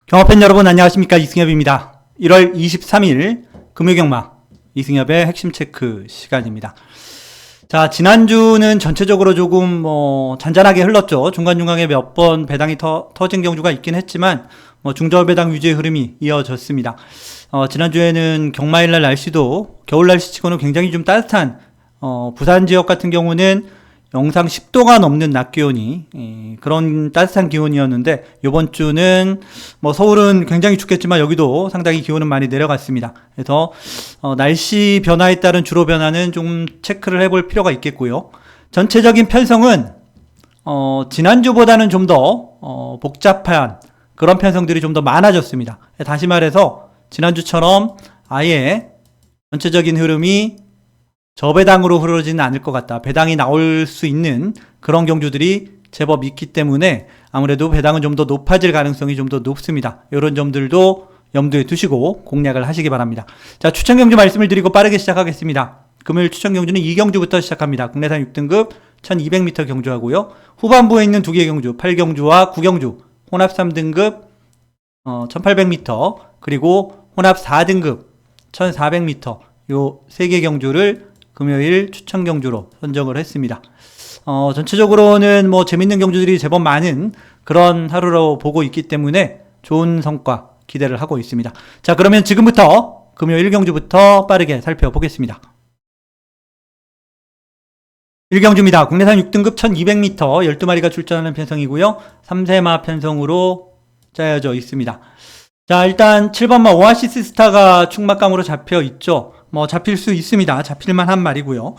경마팬 여러분 안녕하십니까, 이승엽입니다. 1월 23일 금요경마 이승엽의 핵심 체크 시간입니다. 자, 지난주는 전체적으로 조금 잔잔하게 흘렀죠. 중간중간에 몇 번 배당이 터진 경주가 있긴 했지만 중저 배당 위주의 흐름이 이어졌습니다. 지난주에는 경마일날 날씨도 겨울 날씨치고는 굉장히 좀 따뜻한 부산 지역 같은 경우는 영상 10도가 넘는 낮 기온이 그런 따뜻한 기온이었는데, 이번 주는 서울은 굉장히 춥겠지만 여기도 상당히 기온은 많이 내려갔습니다. 그래서 날씨 변화에 따른 주로 변화는 좀 체크를 해볼 필요가 있겠고요. 전체적인 편성은 지난주보다는 좀 더 복잡한 그런 편성들이 좀 더 많아졌습니다. 다시 말해서 지난주처럼 아예 전체적인 흐름이 저배당으로 흐르지는 않을 것 같다. 배당이 나올 수 있는 그런 경주들이 제법 있기 때문에 아무래도 배당은 좀 더 높아질 가능성이 좀 더 높습니다. 이런 점들도 염두에 두시고 공략을 하시기 바랍니다. 자, 추천 경주 말씀을 드리고 빠르게 시작하겠습니다. 금요일 추천 경주는 2경주부터 시작합니다. 국내산 6등급 1200m 경주하고요. 후반부에 있는 2개 경주, 8경주와 9경주, 혼합 3등급 1800m, 그리고 혼합 4등급 1400m, 요 3개 경주를 금요일 추천 경주로 선정을 했습니다. 전체적으로는 재밌는 경주들이 제법 많은 그런 하루로 보고 있기 때문에 좋은 성과 기대를 하고 있습니다. 자, 그러면 지금부터 금요일 경주부터 빠르게 살펴보겠습니다. 1경주입니다. 국내산 6등급 1200m 12마리가 출전하는 편성이고요. 3세마 편성으로 짜여져 있습니다. 자, 일단 7번마 오아시스 스타가 충막감으로 잡혀 있죠. 잡힐 수 있습니다. 잡힐만한 말이고요.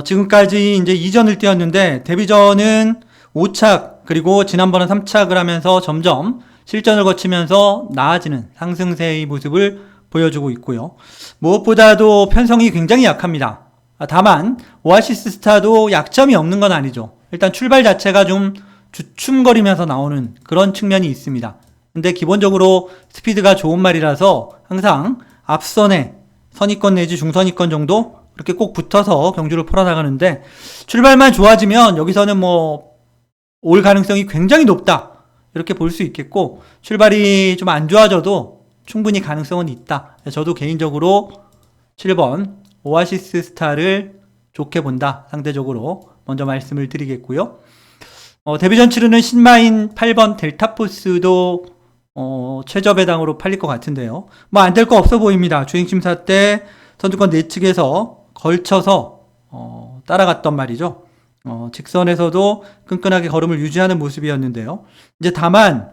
지금까지 이제 2전을 뛰었는데, 데뷔전은 5착, 그리고 지난번은 3착을 하면서 점점 실전을 거치면서 나아지는 상승세의 모습을 보여주고 있고요. 무엇보다도 편성이 굉장히 약합니다. 다만, 오아시스 스타도 약점이 없는 건 아니죠. 일단 출발 자체가 좀 주춤거리면서 나오는 그런 측면이 있습니다. 근데 기본적으로 스피드가 좋은 말이라서 항상 앞선에 선위권 내지 중선위권 정도 그렇게 꼭 붙어서 경주를 풀어나가는데, 출발만 좋아지면 여기서는 올 가능성이 굉장히 높다 이렇게 볼 수 있겠고, 출발이 좀 안 좋아져도 충분히 가능성은 있다. 저도 개인적으로 7번 오아시스 스타를 좋게 본다, 상대적으로 먼저 말씀을 드리겠고요. 데뷔전 치르는 신마인 8번 델타포스도 최저 배당으로 팔릴 것 같은데요. 안 될 거 없어 보입니다. 주행심사 때 선두권 내측에서 걸쳐서 따라갔던 말이죠. 직선에서도 끈끈하게 걸음을 유지하는 모습이었는데요. 이제 다만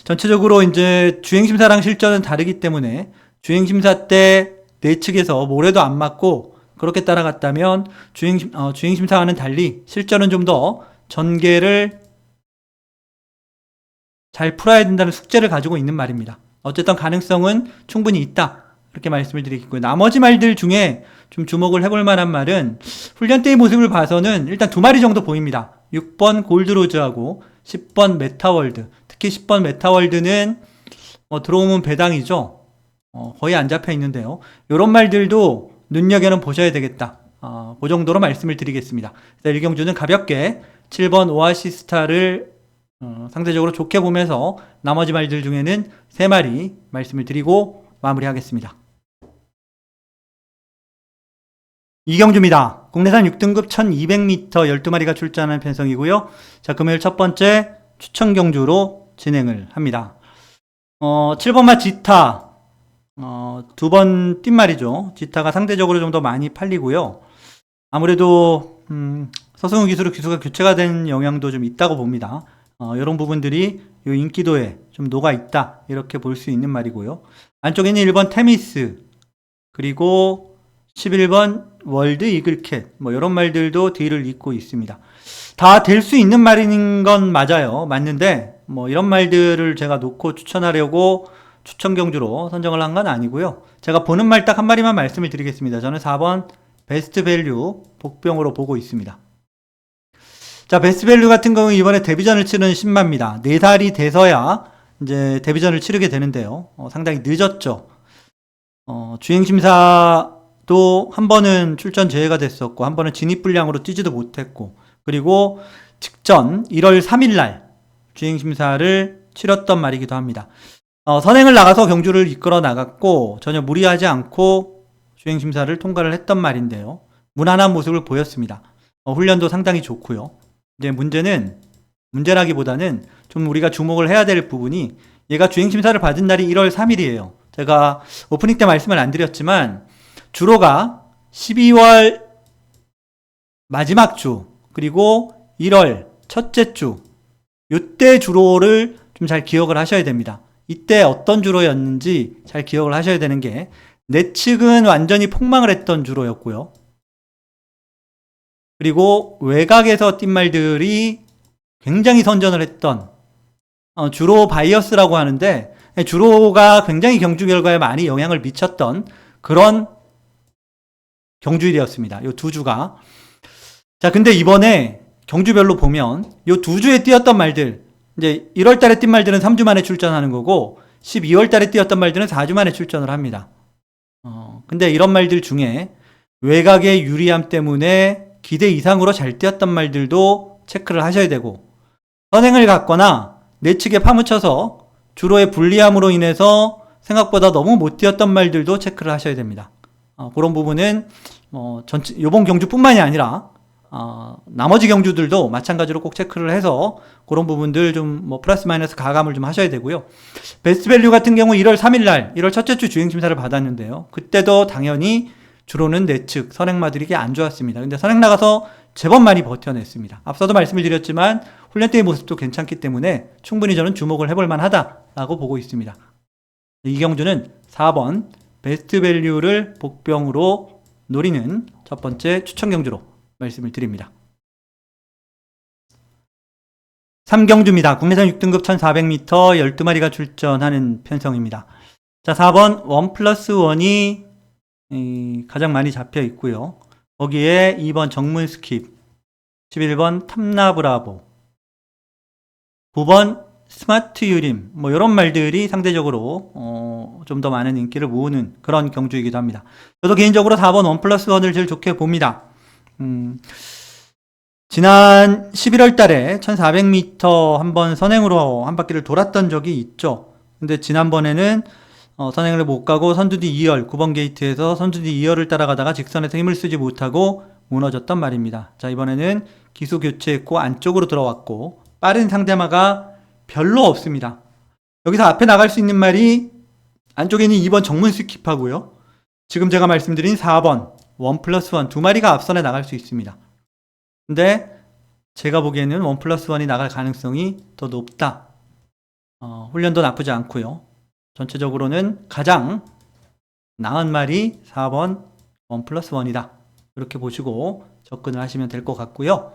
전체적으로 이제 주행심사랑 실전은 다르기 때문에 주행심사 때 내측에서 모래도 안 맞고 그렇게 따라갔다면 주행심사와는 달리 실전은 좀 더 전개를 잘 풀어야 된다는 숙제를 가지고 있는 말입니다. 어쨌든 가능성은 충분히 있다, 이렇게 말씀을 드리겠고요. 나머지 말들 중에 좀 주목을 해볼 만한 말은 훈련 때의 모습을 봐서는 일단 2마리 정도 보입니다. 6번 골드로즈하고 10번 메타월드. 특히 10번 메타월드는 들어오면 배당이죠. 거의 안 잡혀 있는데요. 이런 말들도 눈여겨는 보셔야 되겠다. 그 정도로 말씀을 드리겠습니다. 1경주는 가볍게 7번 오아시스타를 상대적으로 좋게 보면서 나머지 말들 중에는 3마리 말씀을 드리고 마무리하겠습니다. 2경주입니다. 국내산 6등급 1200m 12마리가 출전하는 편성이고요. 자, 금요일 첫 번째 추천 경주로 진행을 합니다. 7번마 지타, 2번 뛴 말이죠. 지타가 상대적으로 좀 더 많이 팔리고요. 아무래도 서승우 기수가 교체가 된 영향도 좀 있다고 봅니다. 이런 부분들이 이 인기도에 좀 녹아있다, 이렇게 볼 수 있는 말이고요. 안쪽에는 1번 테미스, 그리고 11번 월드 이글캣, 이런 말들도 뒤를 잇고 있습니다. 다 될 수 있는 말인 건 맞아요. 맞는데 이런 말들을 제가 놓고 추천하려고 추천 경주로 선정을 한 건 아니고요. 제가 보는 말 딱 한 마리만 말씀을 드리겠습니다. 저는 4번 베스트 밸류 복병으로 보고 있습니다. 자, 베스트 밸류 같은 경우 이번에 데뷔전을 치르는 신마입니다. 4달이 돼서야 이제 데뷔전을 치르게 되는데요. 상당히 늦었죠. 주행심사도 한 번은 출전 제외가 됐었고, 한 번은 진입 불량으로 뛰지도 못했고, 그리고 직전 1월 3일 날 주행심사를 치렀던 말이기도 합니다. 선행을 나가서 경주를 이끌어 나갔고 전혀 무리하지 않고 주행심사를 통과를 했던 말인데요. 무난한 모습을 보였습니다. 훈련도 상당히 좋고요. 이제 문제라기보다는 좀 우리가 주목을 해야 될 부분이 얘가 주행심사를 받은 날이 1월 3일이에요. 제가 오프닝 때 말씀을 안 드렸지만 주로가 12월 마지막 주 그리고 1월 첫째 주 이때 주로를 좀 잘 기억을 하셔야 됩니다. 이때 어떤 주로였는지 잘 기억을 하셔야 되는 게 내측은 완전히 폭망을 했던 주로였고요. 그리고 외곽에서 뛴 말들이 굉장히 선전을 했던 주로 바이어스라고 하는데 주로가 굉장히 경주 결과에 많이 영향을 미쳤던 그런 경주일이었습니다. 이 두 주가. 자, 근데 이번에 경주별로 보면 이 두 주에 뛰었던 말들, 이제 1월 달에 뛴 말들은 3주 만에 출전하는 거고 12월 달에 뛰었던 말들은 4주 만에 출전을 합니다. 근데 이런 말들 중에 외곽의 유리함 때문에 기대 이상으로 잘 뛰었던 말들도 체크를 하셔야 되고 선행을 갔거나 내측에 파묻혀서 주로의 불리함으로 인해서 생각보다 너무 못 뛰었던 말들도 체크를 하셔야 됩니다. 그런 부분은 이번 경주뿐만이 아니라 나머지 경주들도 마찬가지로 꼭 체크를 해서 그런 부분들 좀 플러스 마이너스 가감을 좀 하셔야 되고요. 베스트 밸류 같은 경우 1월 3일 날 1월 첫째 주 주행심사를 받았는데요. 그때도 당연히 주로는 내측 선행마들이 안 좋았습니다. 근데 선행 나가서 제법 많이 버텨냈습니다. 앞서도 말씀을 드렸지만 훈련 때의 모습도 괜찮기 때문에 충분히 저는 주목을 해볼 만하다라고 보고 있습니다. 이 경주는 4번 베스트 밸류를 복병으로 노리는 첫 번째 추천 경주로 말씀을 드립니다. 3경주입니다. 국내선 6등급 1400m 12마리가 출전하는 편성입니다. 자, 4번 1+1이 가장 많이 잡혀 있고요. 거기에 2번 정문 스킵, 11번 탐나브라보, 9번 스마트 유림, 이런 말들이 상대적으로 좀 더 많은 인기를 모으는 그런 경주이기도 합니다. 저도 개인적으로 4번 1+1을 제일 좋게 봅니다. 지난 11월 달에 1400m 한번 선행으로 한 바퀴를 돌았던 적이 있죠. 근데 지난번에는 선행을 못 가고 선두뒤 2열 9번 게이트에서 선두뒤 2열을 따라가다가 직선에서 힘을 쓰지 못하고 무너졌던 말입니다. 자, 이번에는 기수 교체했고 안쪽으로 들어왔고 빠른 상대마가 별로 없습니다. 여기서 앞에 나갈 수 있는 말이 안쪽에는 2번 정문 스킵하고요. 지금 제가 말씀드린 4번 1+1 두 마리가 앞선에 나갈 수 있습니다. 근데 제가 보기에는 1+1이 나갈 가능성이 더 높다. 훈련도 나쁘지 않고요. 전체적으로는 가장 나은 말이 4번 1+1이다. 이렇게 보시고 접근을 하시면 될 것 같고요.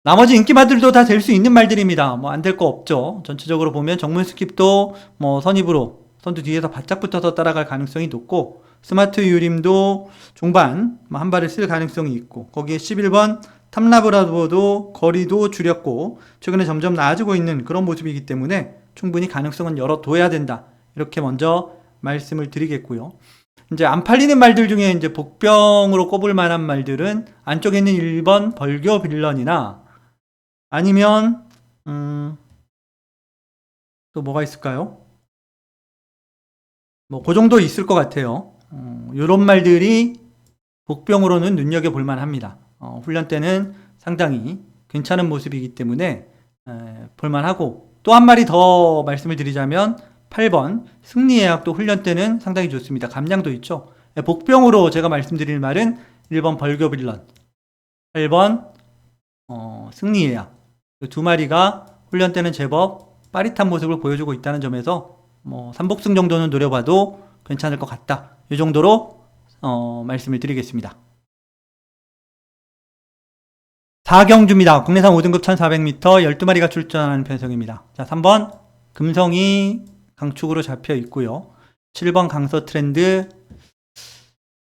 나머지 인기마들도 다 될 수 있는 말들입니다. 안 될 거 없죠. 전체적으로 보면 정문 스킵도 선입으로 선두 뒤에서 바짝 붙어서 따라갈 가능성이 높고 스마트 유림도 종반 한 발을 쓸 가능성이 있고 거기에 11번 탐라브라보도 거리도 줄였고 최근에 점점 나아지고 있는 그런 모습이기 때문에 충분히 가능성은 열어둬야 된다. 이렇게 먼저 말씀을 드리겠고요. 이제 안 팔리는 말들 중에 이제 복병으로 꼽을 만한 말들은 안쪽에 있는 1번 벌교 빌런이나 아니면 또 뭐가 있을까요? 그 정도 있을 것 같아요. 이런 말들이 복병으로는 눈여겨볼 만합니다. 훈련 때는 상당히 괜찮은 모습이기 때문에 볼만하고 또 한 마리 더 말씀을 드리자면 8번 승리예약도 훈련 때는 상당히 좋습니다. 감량도 있죠. 복병으로 제가 말씀드릴 말은 1번 벌교 빌런, 8번 승리예약 두 마리가 훈련 때는 제법 빠릿한 모습을 보여주고 있다는 점에서 3복승 정도는 노려봐도 괜찮을 것 같다. 이 정도로 말씀을 드리겠습니다. 4경주입니다. 국내산 5등급 1400m 12마리가 출전하는 편성입니다. 자, 3번 금성이 강축으로 잡혀 있고요. 7번 강서 트렌드,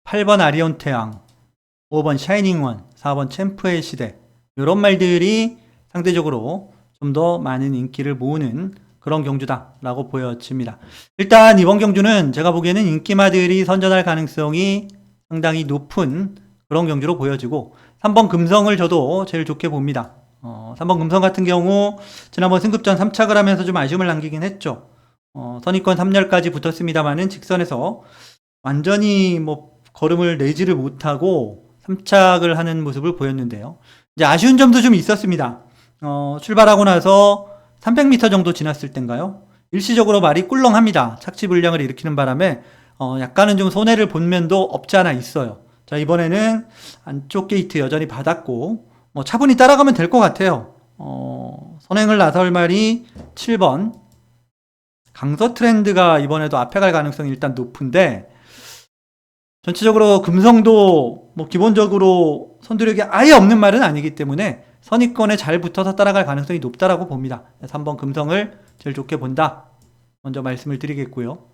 8번 아리온 태양, 5번 샤이닝원, 4번 챔프의 시대 이런 말들이 상대적으로 좀 더 많은 인기를 모으는 그런 경주다라고 보여집니다. 일단 이번 경주는 제가 보기에는 인기마들이 선전할 가능성이 상당히 높은 그런 경주로 보여지고 3번 금성을 저도 제일 좋게 봅니다. 3번 금성 같은 경우 지난번 승급전 3착을 하면서 좀 아쉬움을 남기긴 했죠. 선입권 3열까지 붙었습니다만은 직선에서 완전히 뭐 걸음을 내지를 못하고 3착을 하는 모습을 보였는데요. 이제 아쉬운 점도 좀 있었습니다. 출발하고 나서 300m 정도 지났을 땐가요? 일시적으로 말이 꿀렁합니다. 착지 불량을 일으키는 바람에 약간은 좀 손해를 본 면도 없지 않아 있어요. 자, 이번에는 안쪽 게이트 여전히 받았고 차분히 따라가면 될 것 같아요. 선행을 나설 말이 7번 강서 트렌드가 이번에도 앞에 갈 가능성이 일단 높은데, 전체적으로 금성도 뭐 기본적으로 선두력이 아예 없는 말은 아니기 때문에 선입권에 잘 붙어서 따라갈 가능성이 높다라고 봅니다. 3번 금성을 제일 좋게 본다. 먼저 말씀을 드리겠고요.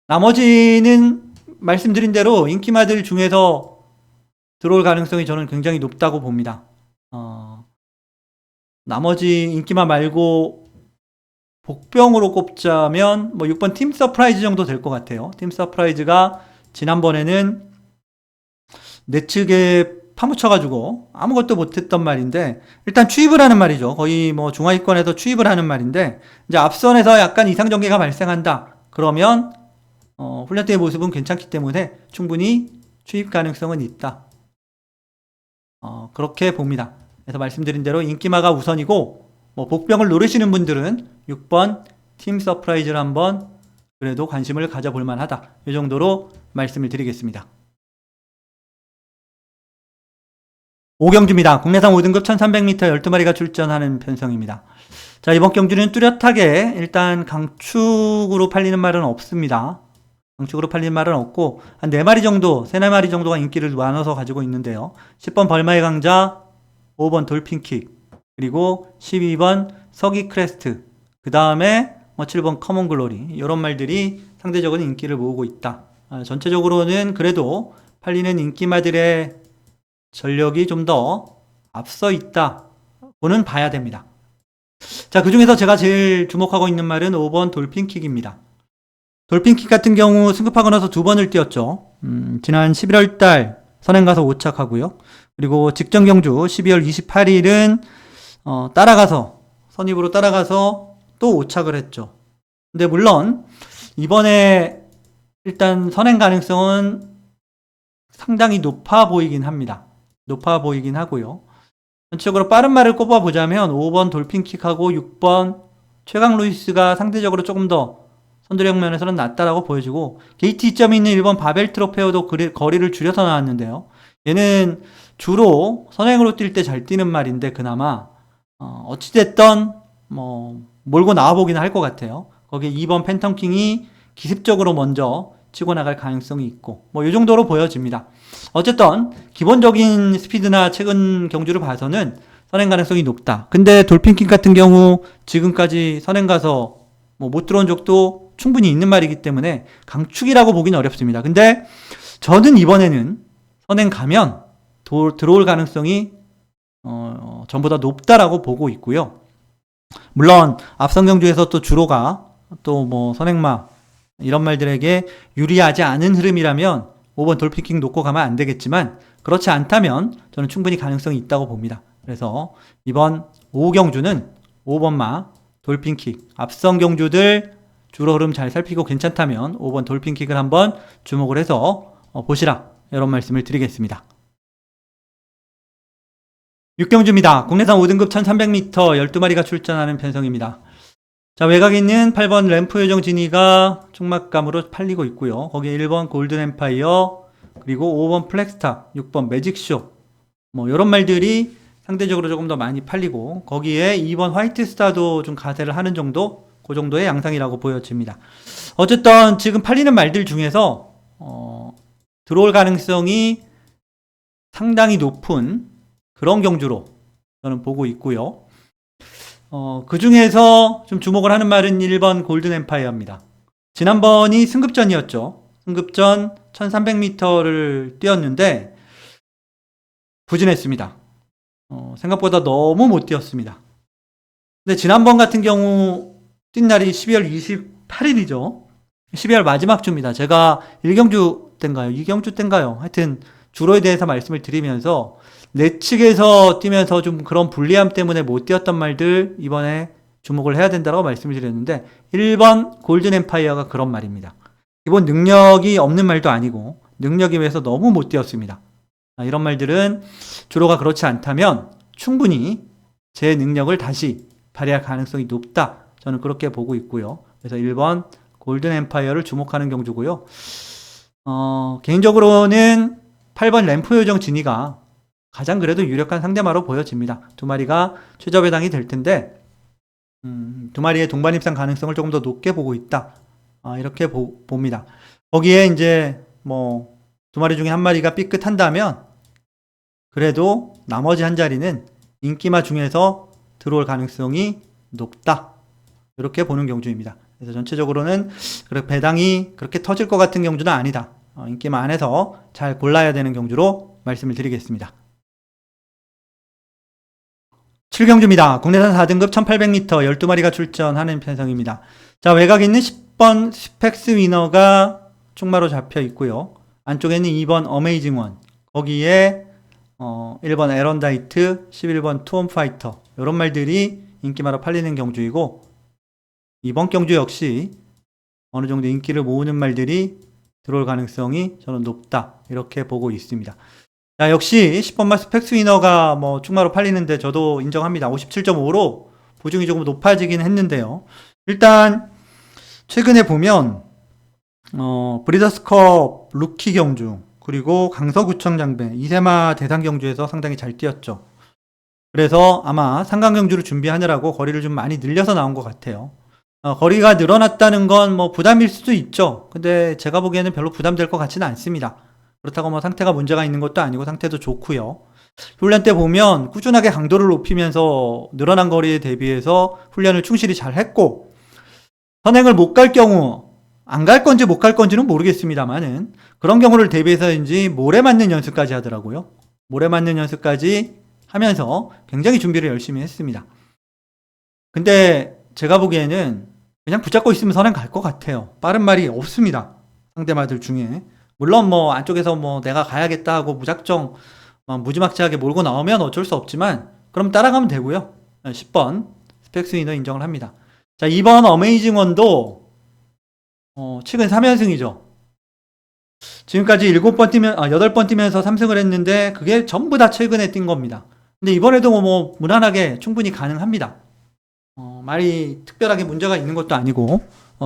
나머지는 말씀드린 대로 인기마들 중에서 들어올 가능성이 저는 굉장히 높다고 봅니다. 나머지 인기마 말고 복병으로 꼽자면 뭐 6번 팀 서프라이즈 정도 될 것 같아요. 팀 서프라이즈가 지난번에는 내측에 파묻혀가지고 아무것도 못했던 말인데, 일단 추입을 하는 말이죠. 거의 뭐 중하위권에서 추입을 하는 말인데, 이제 앞선에서 약간 이상 전개가 발생한다. 그러면 훈련 때의 모습은 괜찮기 때문에 충분히 추입 가능성은 있다. 그렇게 봅니다. 그래서 말씀드린 대로 인기마가 우선이고, 뭐 복병을 노리시는 분들은 6번 팀 서프라이즈를 한번 그래도 관심을 가져볼 만하다. 이 정도로 말씀을 드리겠습니다. 5경주입니다. 국내산 5등급 1300m 12마리가 출전하는 편성입니다. 자, 이번 경주는 뚜렷하게 일단 강축으로 팔리는 말은 없습니다. 강축으로 팔리는 말은 없고 한 4마리 정도, 3-4마리 정도가 인기를 나눠서 가지고 있는데요. 10번 벌마의 강자, 5번 돌핀킥, 그리고 12번 서기 크레스트, 그 다음에 7번 커먼 글로리, 이런 말들이 상대적으로 인기를 모으고 있다. 전체적으로는 그래도 팔리는 인기마들의 전력이 좀 더 앞서 있다고는 봐야 됩니다. 자, 그 중에서 제가 제일 주목하고 있는 말은 5번 돌핀킥입니다. 돌핀킥 같은 경우 승급하고 나서 2번을 뛰었죠. 지난 11월 달 선행 가서 5착하고요. 그리고 직전 경주 12월 28일은 따라가서 선입으로 따라가서 또 5착을 했죠. 근데 물론 이번에 일단 선행 가능성은 상당히 높아 보이긴 합니다. 높아 보이긴 하고요. 전체적으로 빠른 말을 꼽아보자면 5번 돌핀킥하고 6번 최강 루이스가 상대적으로 조금 더 선두력 면에서는 낫다라고 보여지고, 게이트 이점이 있는 1번 바벨 트로페오도 거리를 줄여서 나왔는데요. 얘는 주로 선행으로 뛸 때 잘 뛰는 말인데 그나마 어찌됐던 몰고 나와보기는 할 것 같아요. 거기에 2번 팬텀킹이 기습적으로 먼저 치고 나갈 가능성이 있고 이 정도로 보여집니다. 어쨌든 기본적인 스피드나 최근 경주를 봐서는 선행 가능성이 높다. 근데 돌핀킹 같은 경우 지금까지 선행 가서 못 들어온 적도 충분히 있는 말이기 때문에 강축이라고 보기는 어렵습니다. 근데 저는 이번에는 선행 가면 들어올 가능성이 전보다 높다라고 보고 있고요. 물론 앞선 경주에서 또 주로가 또 선행마 이런 말들에게 유리하지 않은 흐름이라면 5번 돌핀킥 놓고 가면 안 되겠지만, 그렇지 않다면 저는 충분히 가능성이 있다고 봅니다. 그래서 이번 5경주는 5번마 돌핀킥, 앞선 경주들 주로 흐름 잘 살피고 괜찮다면 5번 돌핀킥을 한번 주목을 해서 보시라, 이런 말씀을 드리겠습니다. 6경주입니다. 국내산 5등급 1300m 12마리가 출전하는 편성입니다. 자, 외곽에 있는 8번 램프 요정 지니가 총막감으로 팔리고 있고요. 거기에 1번 골든 엠파이어, 그리고 5번 플렉스타, 6번 매직쇼, 이런 말들이 상대적으로 조금 더 많이 팔리고, 거기에 2번 화이트 스타도 좀 가세를 하는 정도, 그 정도의 양상이라고 보여집니다. 어쨌든 지금 팔리는 말들 중에서 들어올 가능성이 상당히 높은 그런 경주로 저는 보고 있고요. 그 중에서 좀 주목을 하는 말은 1번 골든 엠파이어입니다. 지난번이 승급전이었죠. 승급전 1300m를 뛰었는데 부진했습니다. 생각보다 너무 못 뛰었습니다. 근데 지난번 같은 경우 뛴 날이 12월 28일이죠. 12월 마지막 주입니다. 제가 1경주 땐가요? 2경주 땐가요? 하여튼 주로에 대해서 말씀을 드리면서 내측에서 뛰면서 좀 그런 불리함 때문에 못 뛰었던 말들 이번에 주목을 해야 된다고 말씀을 드렸는데 1번 골든 엠파이어가 그런 말입니다. 기본 능력이 없는 말도 아니고 능력에 비해서 너무 못 뛰었습니다. 이런 말들은 주로가 그렇지 않다면 충분히 제 능력을 다시 발휘할 가능성이 높다. 저는 그렇게 보고 있고요. 그래서 1번 골든 엠파이어를 주목하는 경주고요. 개인적으로는 8번 램프 요정 진이가 가장 그래도 유력한 상대마로 보여집니다. 두 마리가 최저 배당이 될 텐데 두 마리의 동반 입상 가능성을 조금 더 높게 보고 있다. 이렇게 봅니다. 거기에 이제 뭐 두 마리 중에 한 마리가 삐끗한다면 그래도 나머지 한 자리는 인기마 중에서 들어올 가능성이 높다. 이렇게 보는 경주입니다. 그래서 전체적으로는 배당이 그렇게 터질 것 같은 경주는 아니다. 인기마 안에서 잘 골라야 되는 경주로 말씀을 드리겠습니다. 7경주입니다. 국내산 4등급 1800m 12마리가 출전하는 편성입니다. 자, 외곽에 있는 10번 스펙스 위너가 충마로 잡혀 있고요. 안쪽에는 2번 어메이징 원, 거기에 1번 에런다이트, 11번 투엄파이터 이런 말들이 인기마로 팔리는 경주이고 이번 경주 역시 어느 정도 인기를 모으는 말들이 들어올 가능성이 저는 높다 이렇게 보고 있습니다. 자, 역시 10번마 스펙스 위너가 뭐 충마로 팔리는데 저도 인정합니다. 57.5로 보증이 조금 높아지긴 했는데요. 일단 최근에 보면 브리더스컵 루키 경주 그리고 강서구청 장배 이세마 대상 경주에서 상당히 잘 뛰었죠. 그래서 아마 상강 경주를 준비하느라고 거리를 좀 많이 늘려서 나온 것 같아요. 거리가 늘어났다는 건 뭐 부담일 수도 있죠. 근데 제가 보기에는 별로 부담될 것 같지는 않습니다. 그렇다고 뭐 상태가 문제가 있는 것도 아니고 상태도 좋고요. 훈련 때 보면 꾸준하게 강도를 높이면서 늘어난 거리에 대비해서 훈련을 충실히 잘 했고 선행을 못 갈 경우 안 갈 건지 못 갈 건지는 모르겠습니다만은 그런 경우를 대비해서인지 모래 맞는 연습까지 하더라고요. 모래 맞는 연습까지 하면서 굉장히 준비를 열심히 했습니다. 근데 제가 보기에는 그냥 붙잡고 있으면 선행 갈 것 같아요. 빠른 말이 없습니다. 상대마들 중에. 물론 뭐 안쪽에서 뭐 내가 가야겠다 하고 무작정 무지막지하게 몰고 나오면 어쩔 수 없지만 그럼 따라가면 되고요. 10번 스펙스 위너 인정을 합니다. 자, 2번 어메이징 원도 최근 3연승이죠. 지금까지 8번 뛰면서 3승을 했는데 그게 전부 다 최근에 뛴 겁니다. 근데 이번에도 뭐 무난하게 충분히 가능합니다. 말이 특별하게 문제가 있는 것도 아니고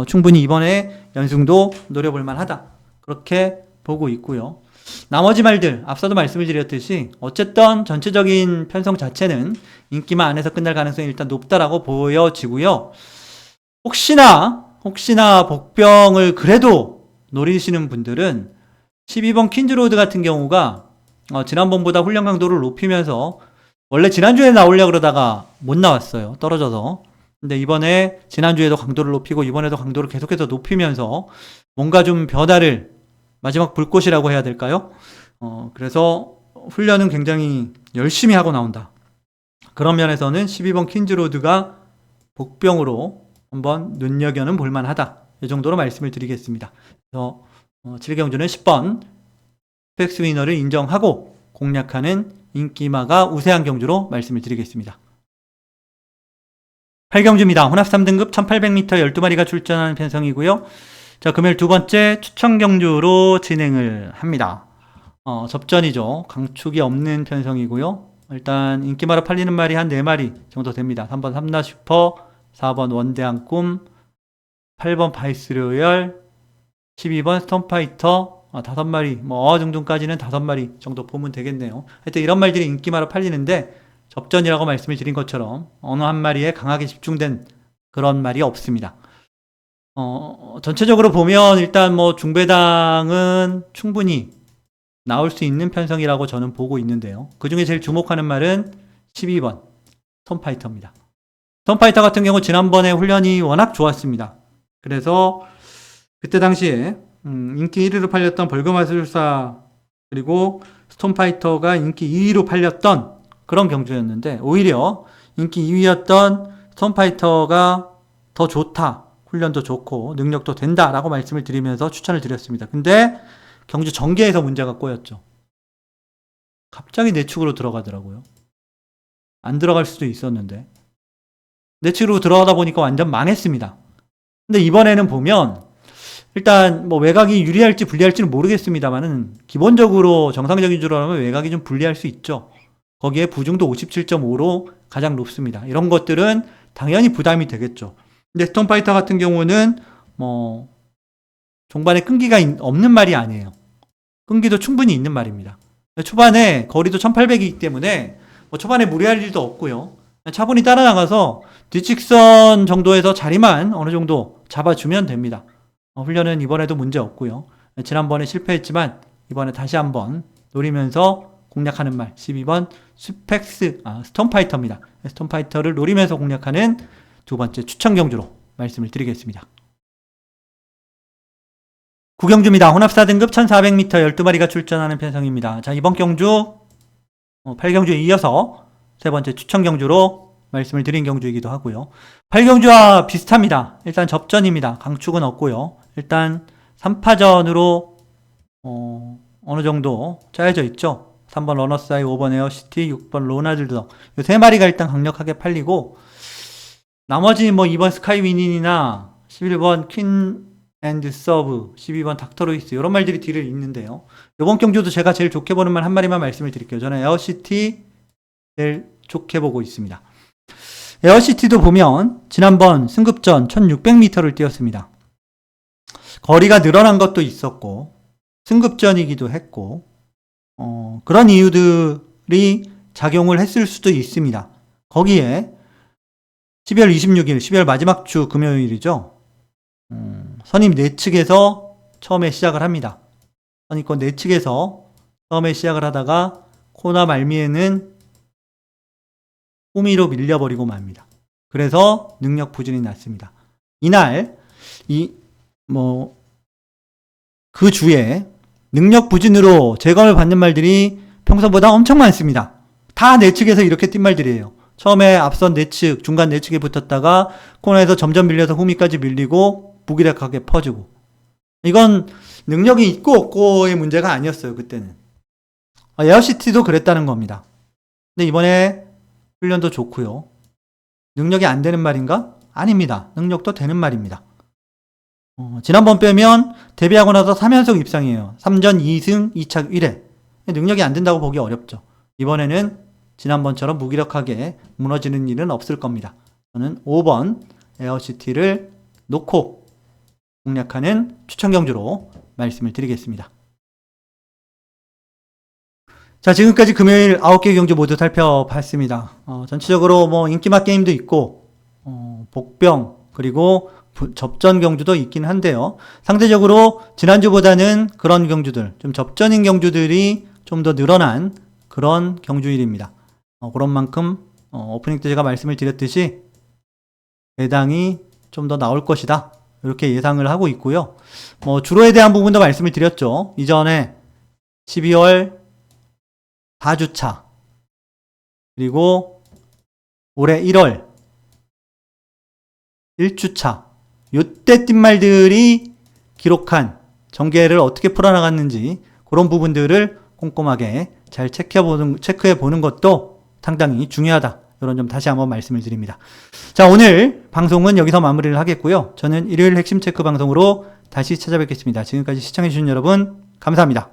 충분히 이번에 연승도 노려볼 만하다. 그렇게 보고 있고요. 나머지 말들 앞서도 말씀을 드렸듯이 어쨌든 전체적인 편성 자체는 인기만 안에서 끝날 가능성이 일단 높다라고 보여지고요. 혹시나 복병을 그래도 노리시는 분들은 12번 퀸즈로드 같은 경우가 지난번보다 훈련 강도를 높이면서 원래 지난주에 나오려고 그러다가 못 나왔어요. 떨어져서. 근데 이번에 지난주에도 강도를 높이고 이번에도 강도를 계속해서 높이면서 뭔가 좀 변화를 마지막 불꽃이라고 해야 될까요? 그래서 훈련은 굉장히 열심히 하고 나온다. 그런 면에서는 12번 퀸즈로드가 복병으로 한번 눈여겨는 볼만하다. 이 정도로 말씀을 드리겠습니다. 그래서 7경주는 10번 스펙스 위너를 인정하고 공략하는 인기마가 우세한 경주로 말씀을 드리겠습니다. 8경주입니다. 혼합 3등급 1800m 12마리가 출전하는 편성이고요. 자, 금요일 두 번째 추천 경주로 진행을 합니다. 접전이죠. 강축이 없는 편성이고요. 일단 인기마로 팔리는 말이 한 4마리 정도 됩니다. 3번 삼라슈퍼, 4번 원대한 꿈, 8번 바이스로열, 12번 스톰파이터, 5마리, 뭐 정도까지는 5마리 정도 보면 되겠네요. 하여튼 이런 말들이 인기마로 팔리는데 접전이라고 말씀을 드린 것처럼 어느 한 마리에 강하게 집중된 그런 말이 없습니다. 전체적으로 보면 일단 뭐 중배당은 충분히 나올 수 있는 편성이라고 저는 보고 있는데요. 그 중에 제일 주목하는 말은 12번 스톰파이터입니다. 스톰파이터 같은 경우 지난번에 훈련이 워낙 좋았습니다. 그래서 그때 당시에 인기 1위로 팔렸던 벌금마술사 그리고 스톰파이터가 인기 2위로 팔렸던 그런 경주였는데 오히려 인기 2위였던 스톰파이터가 더 좋다. 훈련도 좋고 능력도 된다라고 말씀을 드리면서 추천을 드렸습니다. 근데 경주 전개에서 문제가 꼬였죠. 갑자기 내축으로 들어가더라고요. 안 들어갈 수도 있었는데 내치로 들어가다 보니까 완전 망했습니다. 근데 이번에는 보면 일단 뭐 외곽이 유리할지 불리할지는 모르겠습니다만은 기본적으로 정상적인 주라면 외곽이 좀 불리할 수 있죠. 거기에 부중도 57.5로 가장 높습니다. 이런 것들은 당연히 부담이 되겠죠. 근데 스톰파이터 같은 경우는 뭐 종반에 끈기가 없는 말이 아니에요. 끈기도 충분히 있는 말입니다. 초반에 거리도 1800이기 때문에 뭐 초반에 무리할 일도 없고요. 차분히 따라 나가서 뒷직선 정도에서 자리만 어느 정도 잡아주면 됩니다. 훈련은 이번에도 문제 없고요. 지난번에 실패했지만 이번에 다시 한번 노리면서 공략하는 말 12번 스톰파이터입니다. 스톰파이터를 노리면서 공략하는 두 번째 추천 경주로 말씀을 드리겠습니다. 9경주입니다. 혼합 4등급 1400m 12마리가 출전하는 편성입니다. 자, 이번 경주 8경주에 이어서 세 번째 추천 경주로 말씀을 드린 경주이기도 하고요. 8경주와 비슷합니다. 일단 접전입니다. 강축은 없고요. 일단 3파전으로 어느 정도 짜여져 있죠. 3번 러너사이, 5번 에어시티, 6번 로나들더 이 세 마리가 일단 강력하게 팔리고 나머지 뭐 2번 스카이위닌이나 11번 퀸 앤드 서브, 12번 닥터로이스 이런 말들이 뒤를 잇는데요. 이번 경주도 제가 제일 좋게 보는 말 한 마리만 말씀을 드릴게요. 저는 에어시티 제일 좋게 보고 있습니다. 에어시티도 보면 지난번 승급전 1600m를 뛰었습니다. 거리가 늘어난 것도 있었고 승급전이기도 했고 그런 이유들이 작용을 했을 수도 있습니다. 거기에 12월 26일, 12월 마지막 주 금요일이죠. 선임 내측에서 처음에 시작을 합니다. 선임권 내측에서 처음에 시작을 하다가 코나 말미에는 호미로 밀려버리고 맙니다. 그래서 능력 부진이 났습니다. 이날 그 주에 능력 부진으로 제거를 받는 말들이 평소보다 엄청 많습니다. 다 내측에서 이렇게 뛴 말들이에요. 처음에 앞선 내측, 중간 내측에 붙었다가 코너에서 점점 밀려서 후미까지 밀리고 무기력하게 퍼지고. 이건 능력이 있고 없고의 문제가 아니었어요, 그때는. 에어시티도 그랬다는 겁니다. 근데 이번에 훈련도 좋고요. 능력이 안 되는 말인가? 아닙니다. 능력도 되는 말입니다. 지난번 빼면 데뷔하고 나서 3연속 입상이에요. 3전 2승 2착 1회. 능력이 안 된다고 보기 어렵죠. 이번에는 지난번처럼 무기력하게 무너지는 일은 없을 겁니다. 저는 5번 에어시티를 놓고 공략하는 추천 경주로 말씀을 드리겠습니다. 자, 지금까지 금요일 9개 경주 모두 살펴봤습니다. 전체적으로 뭐 인기맛 게임도 있고 복병 그리고 접전 경주도 있긴 한데요. 상대적으로 지난주보다는 그런 경주들, 좀 접전인 경주들이 좀 더 늘어난 그런 경주일입니다. 그런 만큼 오프닝 때 제가 말씀을 드렸듯이 배당이 좀 더 나올 것이다. 이렇게 예상을 하고 있고요. 주로에 대한 부분도 말씀을 드렸죠. 이전에 12월 4주차 그리고 올해 1월 1주차 요때 뛴 말들이 기록한 전개를 어떻게 풀어나갔는지 그런 부분들을 꼼꼼하게 잘 체크해 보는 것도 상당히 중요하다. 이런 점 다시 한번 말씀을 드립니다. 자, 오늘 방송은 여기서 마무리를 하겠고요. 저는 일요일 핵심 체크 방송으로 다시 찾아뵙겠습니다. 지금까지 시청해주신 여러분 감사합니다.